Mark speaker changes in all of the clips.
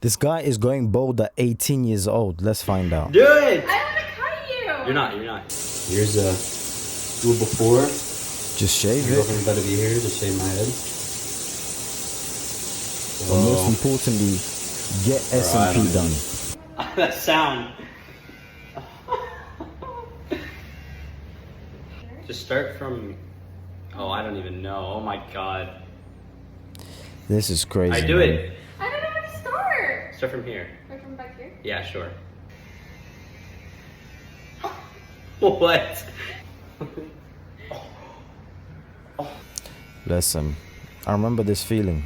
Speaker 1: This guy is going bald at 18 years old. Let's find out.
Speaker 2: Do it!
Speaker 3: I want to cut you.
Speaker 2: You're not. Here's a do before.
Speaker 1: Just shave
Speaker 2: Your
Speaker 1: it.
Speaker 2: girlfriend's about to be here to shave my head.
Speaker 1: But most importantly, get S&P done.
Speaker 2: That sound. Just start from. Oh, I don't even know. Oh my god.
Speaker 1: This is crazy.
Speaker 2: I do
Speaker 1: man.
Speaker 2: it.
Speaker 3: I don't know where to start.
Speaker 2: Start from here.
Speaker 3: Like from back here?
Speaker 2: Yeah, sure. What?
Speaker 1: Listen, I remember this feeling.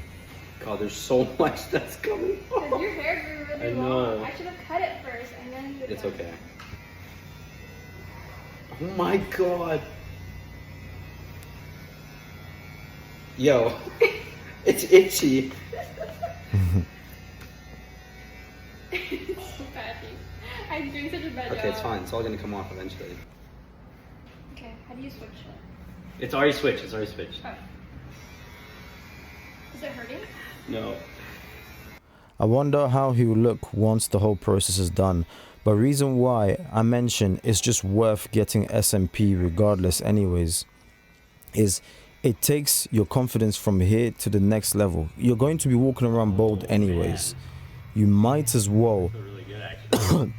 Speaker 2: God, there's so much that's coming.
Speaker 3: Because your hair grew really
Speaker 2: I know.
Speaker 3: long. I should have cut it first and then.
Speaker 2: It's okay. Oh my god. Yo, it's itchy.
Speaker 3: It's so bad. I'm doing such a bad job.
Speaker 2: Okay, it's fine. It's all gonna come off eventually.
Speaker 3: Okay, how do you switch it?
Speaker 2: It's already switched.
Speaker 3: Oh. Is it hurting?
Speaker 2: No.
Speaker 1: I wonder how he will look once the whole process is done. But reason why I mention it's just worth getting S&P regardless anyways is it takes your confidence from here to the next level. You're going to be walking around bald anyways. You might as well,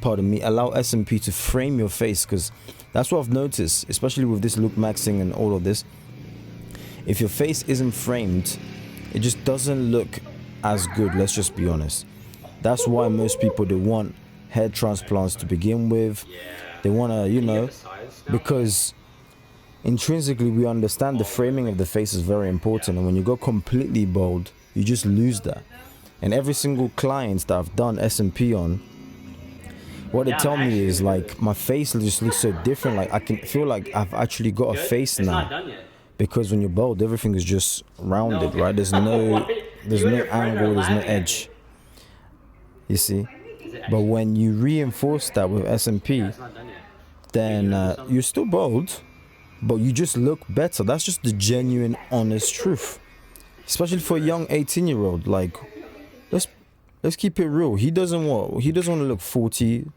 Speaker 1: pardon me, allow S&P to frame your face, because that's what I've noticed, especially with this look maxing and all of this. If your face isn't framed, it just doesn't look as good, let's just be honest. That's why most people, they want hair transplants to begin with. They want to, you know, because intrinsically we understand the framing of the face is very important, and when you go completely bald, you just lose that. And every single client that I've done S&P on, what they tell me is like my face just looks so different. Like I can feel like I've actually got a face now, because when you're bald, everything is just rounded, right? There's no angle, there's no edge. You see, but when you reinforce that with S&P, then you're still bald, but you just look better. That's just the genuine, honest truth. Especially for a young 18-year-old. Like, let's keep it real. He doesn't want to look 40,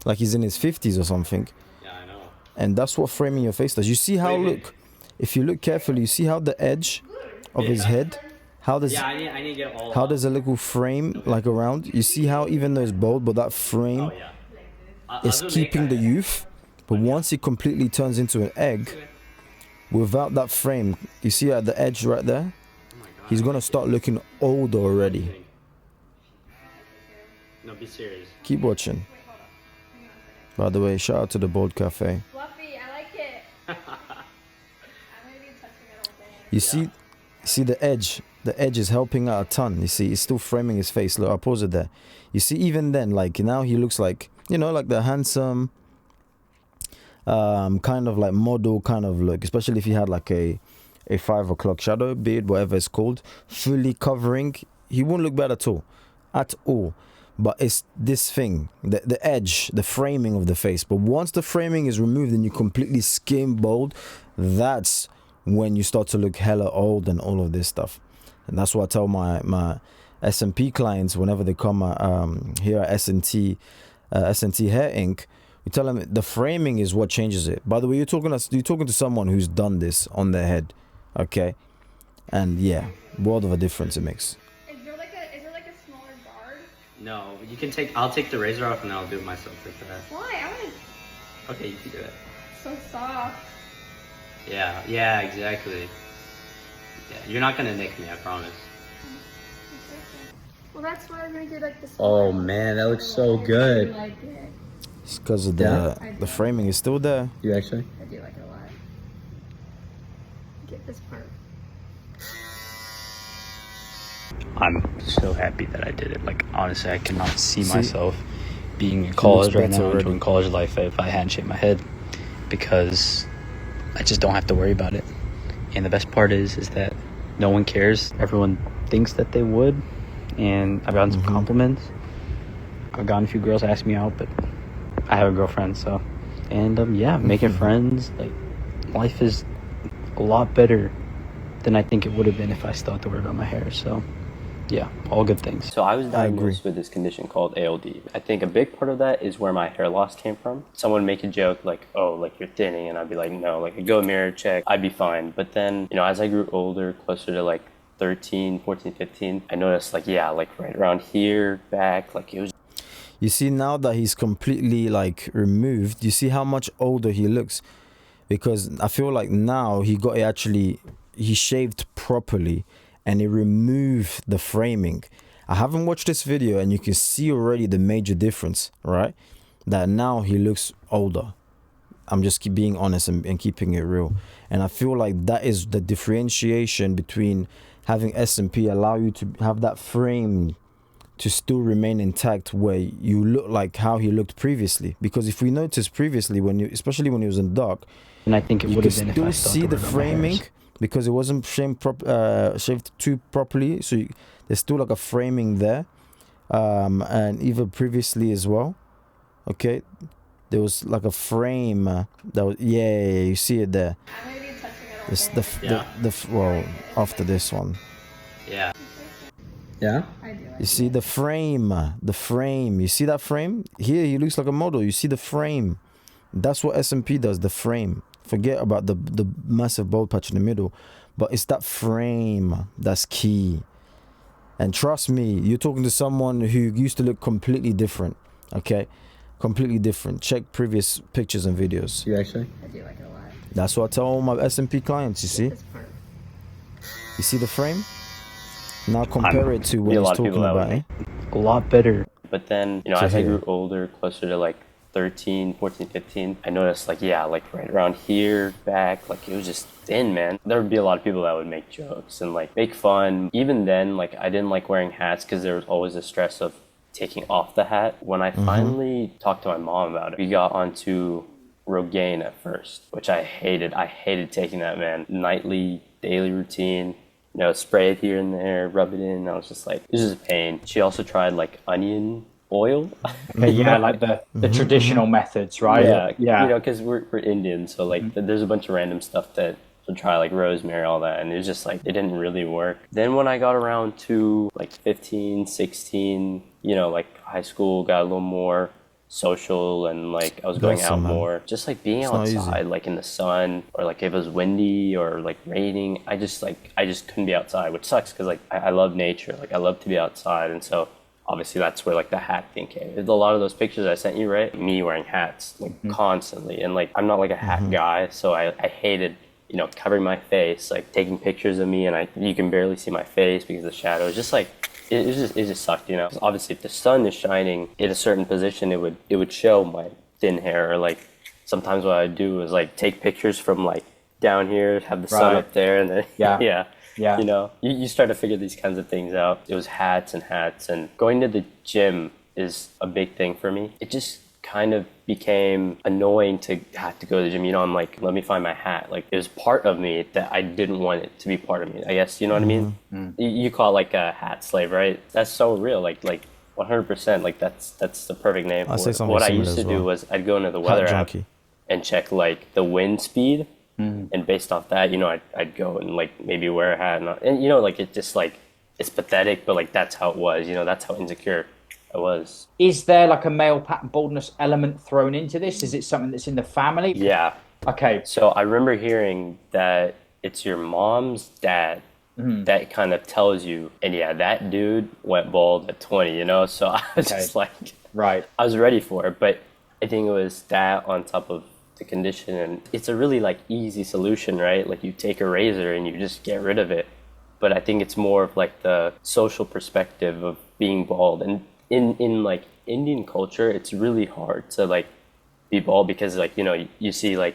Speaker 1: like he's in his 50s or something.
Speaker 2: Yeah, I know.
Speaker 1: And that's what framing your face does. You see how if you look carefully, you see how the edge of his head, how there's
Speaker 2: I need to get all.
Speaker 1: how there's a little frame like around. You see how even though it's bald, but that frame is keeping the youth. But once he completely turns into an egg, without that frame, you see at the edge right there, he's gonna start looking older already.
Speaker 2: No, be serious.
Speaker 1: Keep watching. By the way, shout out to the Bald Cafe.
Speaker 3: Fluffy, I like it. I'm gonna be touching it all day.
Speaker 1: You see the edge. The edge is helping out a ton. You see, he's still framing his face. Look, I'll pause it there. You see, even then, like now he looks like, you know, like the handsome, kind of like model kind of look. Especially if he had like a 5 o'clock shadow beard, whatever it's called, fully covering. He won't look bad at all, But it's this thing, the edge, the framing of the face. But once the framing is removed and you completely skin bald, that's when you start to look hella old and all of this stuff. And that's what I tell my S&P clients whenever they come here at S&T Hair Inc. We tell them the framing is what changes it. By the way, you're talking to someone who's done this on their head, okay? And yeah, world of a difference it makes.
Speaker 3: Is there like a smaller guard?
Speaker 2: No, you can take. I'll take the razor off and I'll do it myself like that.
Speaker 3: Why? I want to.
Speaker 2: Okay, you can do it.
Speaker 3: So soft.
Speaker 2: Yeah, exactly. Yeah, you're not gonna nick me, I promise.
Speaker 3: Well, that's why I'm gonna do like this.
Speaker 2: Oh man, that looks so good.
Speaker 3: I like it.
Speaker 1: It's because of the framing is still there.
Speaker 2: You actually?
Speaker 3: I do like it a lot. Get this part.
Speaker 2: I'm so happy that I did it. Like honestly, I cannot see myself being in college right now, doing college life if I hadn't shaved my head, because I just don't have to worry about it. And the best part is that no one cares. Everyone thinks that they would, and I've gotten some compliments. I've gotten a few girls ask me out, but I have a girlfriend, so. And making friends, like life is a lot better than I think it would have been if I still had to worry about my hair. So Yeah, all good things.
Speaker 4: So I was
Speaker 1: I agree.
Speaker 4: diagnosed with this condition called ALD. I think a big part of that is where my hair loss came from. Someone make a joke like, oh, like you're thinning, and I'd be like, no, like go mirror check, I'd be fine. But then, as I grew older, closer to like 13, 14, 15, I noticed like, yeah, like right around here, back, like it was.
Speaker 1: You see, now that he's completely like removed, you see how much older he looks, because I feel like now he shaved properly and he removed the framing. I haven't watched this video and you can see already the major difference, right? That now he looks older. I'm just being honest and keeping it real. And I feel like that is the differentiation between having S&P allow you to have that frame to still remain intact, where you look like how he looked previously. Because if we noticed previously, especially when he was in dark,
Speaker 2: And I think it
Speaker 1: you
Speaker 2: would
Speaker 1: could
Speaker 2: have been if I
Speaker 1: still see the
Speaker 2: started with my
Speaker 1: framing
Speaker 2: hairs.
Speaker 1: because it wasn't shaved too properly. So there's still like a framing there, and even previously as well. Okay, there was like a frame that was you see it there.
Speaker 3: I may be touching it all
Speaker 1: This
Speaker 3: day.
Speaker 1: well, after this one.
Speaker 4: Yeah.
Speaker 2: Yeah?
Speaker 3: I do.
Speaker 1: You see the frame. You see that frame? Here he looks like a model. You see the frame. That's what S&P does, the frame. Forget about the massive bald patch in the middle. But it's that frame that's key. And trust me, you're talking to someone who used to look completely different. Okay? Completely different. Check previous pictures and videos.
Speaker 2: You actually?
Speaker 3: I do like it a lot.
Speaker 1: That's what I tell all my S&P clients, you see?
Speaker 3: This part.
Speaker 1: You see the frame? Now compare it to what
Speaker 4: a
Speaker 1: he's
Speaker 4: lot of
Speaker 1: talking
Speaker 4: people that
Speaker 1: about,
Speaker 4: way.
Speaker 1: eh?
Speaker 2: A lot better.
Speaker 4: But then,
Speaker 1: To
Speaker 4: as I
Speaker 1: hair.
Speaker 4: grew older, closer to like 13, 14, 15, I noticed like, yeah, like right around here, back, like it was just thin, man. There would be a lot of people that would make jokes and like make fun. Even then, like I didn't like wearing hats because there was always the stress of taking off the hat. When I finally talked to my mom about it, we got onto Rogaine at first, which I hated. I hated taking that, man. Nightly, daily routine. Spray it here and there, rub it in. I was just like, this is a pain. She also tried like onion oil.
Speaker 5: Okay, yeah, like the traditional methods, right?
Speaker 4: Yeah. Because we're Indian, so like there's a bunch of random stuff that she'll try, like rosemary, all that, and it was just like it didn't really work. Then when I got around to like 15, 16, like high school, got a little more social, and like I was going
Speaker 1: Awesome,
Speaker 4: out
Speaker 1: man.
Speaker 4: more, just like being
Speaker 1: not easy.
Speaker 4: outside, like in the sun, or like if it was windy or like raining. I just couldn't be outside, which sucks because like I love nature, like I love to be outside, and so obviously that's where like the hat thing came. A lot of those pictures I sent you, right? Me wearing hats like constantly, and like I'm not like a hat guy, so I hated covering my face, like taking pictures of me, and you can barely see my face because of the shadows. Just like it just sucked, 'Cause obviously, if the sun is shining in a certain position, it would show my thin hair. Or like sometimes what I'd do is like take pictures from like down here, have the sun
Speaker 5: Right.
Speaker 4: up there, and then
Speaker 5: Yeah. Yeah.
Speaker 4: you start to figure these kinds of things out. It was hats, and going to the gym is a big thing for me. It just kind of became annoying to have to go to the gym. I'm like, let me find my hat. Like it was part of me that I didn't want it to be part of me. I guess, you know what I mean? You call it like a hat slave, right? That's so real. Like 100%. Like that's the perfect name
Speaker 1: I'll
Speaker 4: for
Speaker 1: say
Speaker 4: it.
Speaker 1: something
Speaker 4: What I
Speaker 1: similar
Speaker 4: used to
Speaker 1: as
Speaker 4: do
Speaker 1: well.
Speaker 4: was I'd go into the
Speaker 1: Hat
Speaker 4: weather app
Speaker 1: junkie.
Speaker 4: and check like the wind speed. And based off that, I'd go and like maybe wear a hat, and like it just like it's pathetic, but like that's how it was. That's how insecure I was.
Speaker 5: Is there like a male pattern baldness element thrown into this? Is it something that's in the family?
Speaker 4: Yeah.
Speaker 5: Okay.
Speaker 4: So I remember hearing that it's your mom's dad that kind of tells you, and yeah, that dude went bald at 20. So I was
Speaker 5: Okay.
Speaker 4: just like,
Speaker 5: Right.
Speaker 4: I was ready for it, but I think it was that on top of the condition, and it's a really like easy solution, right? Like you take a razor and you just get rid of it. But I think it's more of like the social perspective of being bald, and in like Indian culture, it's really hard to like be bald because like you see like,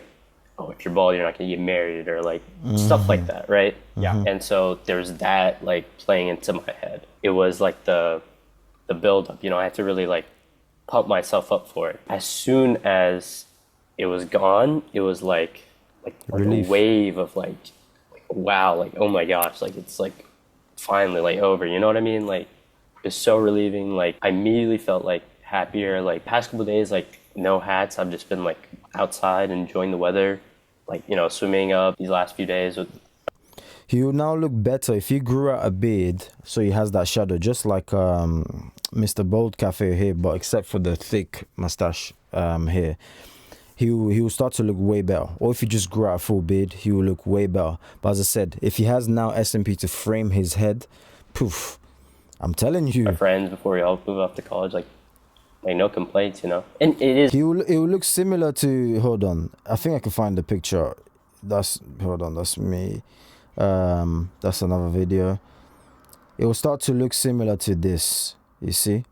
Speaker 4: oh, if you're bald, you're not gonna get married, or like stuff like that, right?
Speaker 5: Yeah.
Speaker 4: And so there's that like playing into my head. It was like the build up, I had to really like pump myself up for it. As soon as it was gone, it was like
Speaker 1: Relief.
Speaker 4: a wave of like wow, like oh my gosh, like it's like finally like over, you know what I mean? Like it's so relieving. Like I immediately felt like happier. Like past couple of days, like no hats, I've just been like outside enjoying the weather, like swimming up these last few days with.
Speaker 1: He will now look better if he grew out a beard, so he has that shadow, just like Mr. Bold Cafe here, but except for the thick mustache here. He will start to look way better. Or if he just grew out a full beard, he will look way better. But as I said, if he has now SMP to frame his head, poof, I'm telling you.
Speaker 4: My friends before we all move off to college, like no complaints, you know. And it is.
Speaker 1: It will look similar to. Hold on, I think I can find the picture. That's me. That's another video. It will start to look similar to this. You see,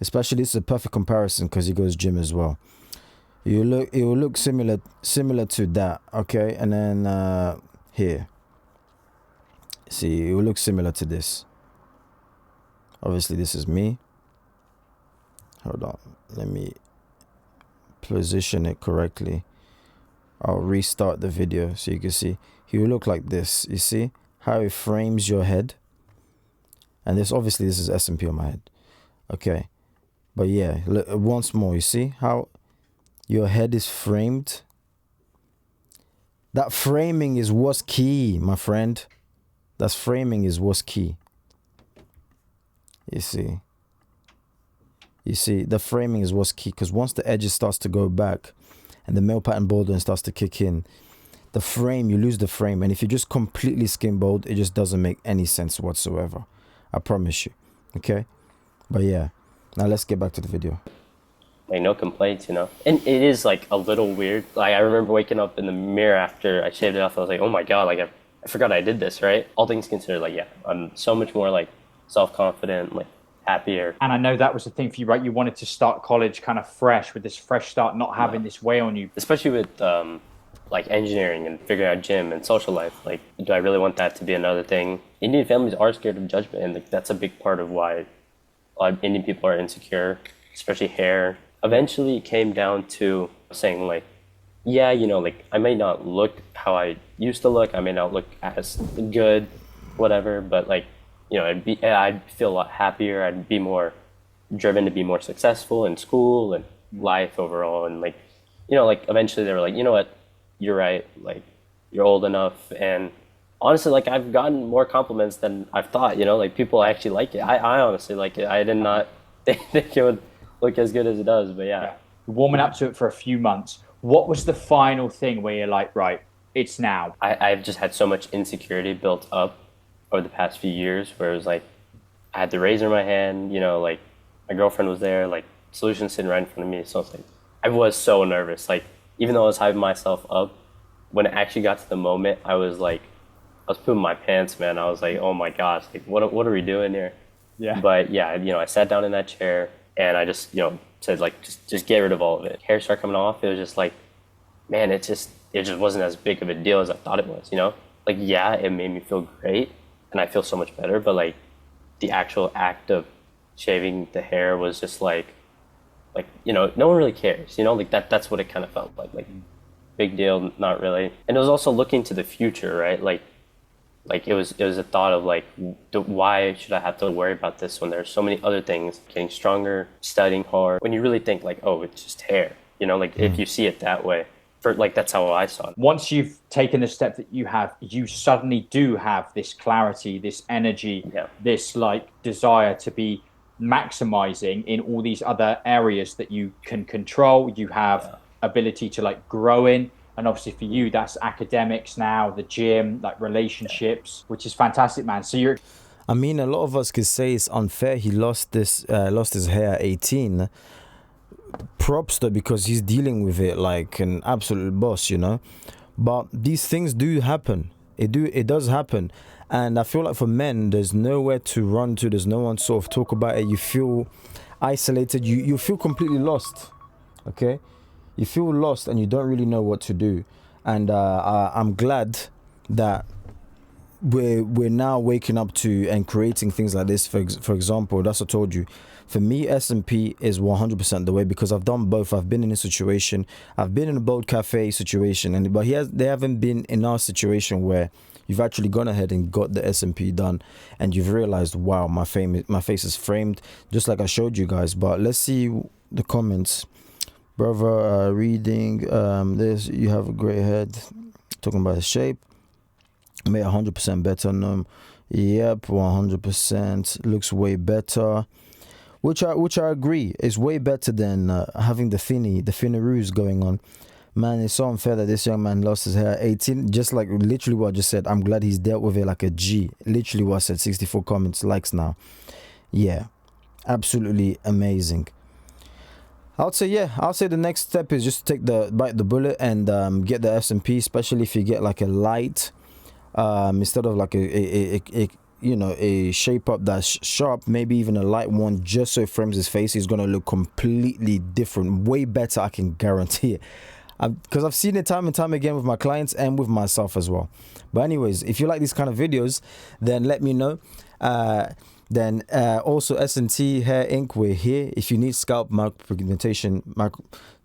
Speaker 1: especially this is a perfect comparison because he goes gym as well. It will look similar to that. Okay, and then here. See, it will look similar to this. Obviously, this is me. Hold on, let me position it correctly. I'll restart the video so you can see. He will look like this. You see how it frames your head? And this is SMP on my head. Okay. But yeah, look, once more, you see how your head is framed? That framing is what's key, my friend. That framing is what's key. You see? You see, the framing is what's key, because once the edges starts to go back and the male pattern balding starts to kick in, the frame, you lose the frame. And if you just completely skin bald, it just doesn't make any sense whatsoever. I promise you. Okay? But yeah, now let's get back to the video.
Speaker 4: Like no complaints, you know. And it is like a little weird. Like I remember waking up in the mirror after I shaved it off. I was like, oh my God, like I forgot I did this, right? All things considered, like, yeah, I'm so much more like self-confident, like happier.
Speaker 5: And I know that was the thing for you, right? You wanted to start college kind of fresh, with this fresh start, not having this weigh on you.
Speaker 4: Especially with like engineering and figuring out gym and social life. Like, do I really want that to be another thing? Indian families are scared of judgment, and like that's a big part of why a lot of Indian people are insecure, especially hair. Eventually it came down to saying like, yeah, you know, like I may not look how I used to look, I may not look as good, whatever, but like, you know, I'd feel a lot happier. I'd be more driven to be more successful in school and life overall. And like, you know, like eventually they were like, you know what, you're right. Like you're old enough. And honestly, like I've gotten more compliments than I've thought, you know, like people actually like it. I honestly like it. I did not think it would look as good as it does, but yeah.
Speaker 5: Warming up to it for a few months. What was the final thing where you're like, right, it's now?
Speaker 4: I've just had so much insecurity built up over the past few years where it was like I had the razor in my hand, you know, like my girlfriend was there, like solution sitting right in front of me. So it's like I was so nervous. Like even though I was hyping myself up, when it actually got to the moment, I was pooping my pants, man. I was like, oh my gosh, like what are we doing here?
Speaker 5: Yeah.
Speaker 4: But yeah, you know, I sat down in that chair and I just, you know, said like just get rid of all of it. Hair started coming off. It was just like, man, it just wasn't as big of a deal as I thought it was, you know? Like yeah, it made me feel great. And I feel so much better, but like the actual act of shaving the hair was just like, you know, no one really cares, you know, like that's what it kind of felt like big deal, not really. And it was also looking to the future, right? Like it was a thought of like, why should I have to worry about this when there's so many other things, getting stronger, studying hard, when you really think like, oh, it's just hair, you know, like if you see it that way. Like that's how I saw it.
Speaker 5: Once you've taken the step that you have, you suddenly do have this clarity, this energy, this like desire to be maximizing in all these other areas that you can control. You have ability to like grow in, and obviously for you that's academics now, the gym, like relationships, which is fantastic, man. So you're,
Speaker 1: I mean, a lot of us could say it's unfair he lost his hair at 18. Props though, because he's dealing with it like an absolute boss, you know. But these things do happen. It does happen. And I feel like for men, there's nowhere to run to. There's no one to sort of talk about it. You feel isolated. You feel completely lost. Okay, you feel lost and you don't really know what to do. And I'm glad that we're now waking up to and creating things like this. For example, that's what I told you. For me, SMP is 100% the way, because I've done both. I've been in a situation, I've been in a Bold Cafe situation, but they haven't been in our situation where you've actually gone ahead and got the SMP done, and you've realized, wow, my face is framed, just like I showed you guys. But let's see the comments. Brother, reading this, you have a great head, talking about his shape. Made 100% better. No, yep, 100% looks way better. Which I agree is way better than having the finneroos going on. Man, it's so unfair that this young man lost his hair at 18. Just like literally what I just said. I'm glad he's dealt with it like a G. Literally what I said. 64 comments, likes now. Yeah, absolutely amazing. I'll say the next step is just to bite the bullet and get the S&P, especially if you get like a light instead of like a shape up that's sharp, maybe even a light one, just so it frames his face. He's gonna look completely different, way better, I can guarantee it, because I've seen it time and time again with my clients and with myself as well. But anyways, if you like these kind of videos, then let me know. Then also S&T Hair Inc., we're here. If you need scalp micropigmentation,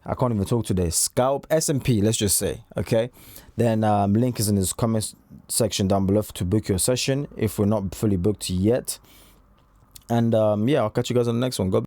Speaker 1: I can't even talk today, scalp S&P, let's just say, okay, then link is in this comment section down below to book your session if we're not fully booked yet. And yeah, I'll catch you guys on the next one.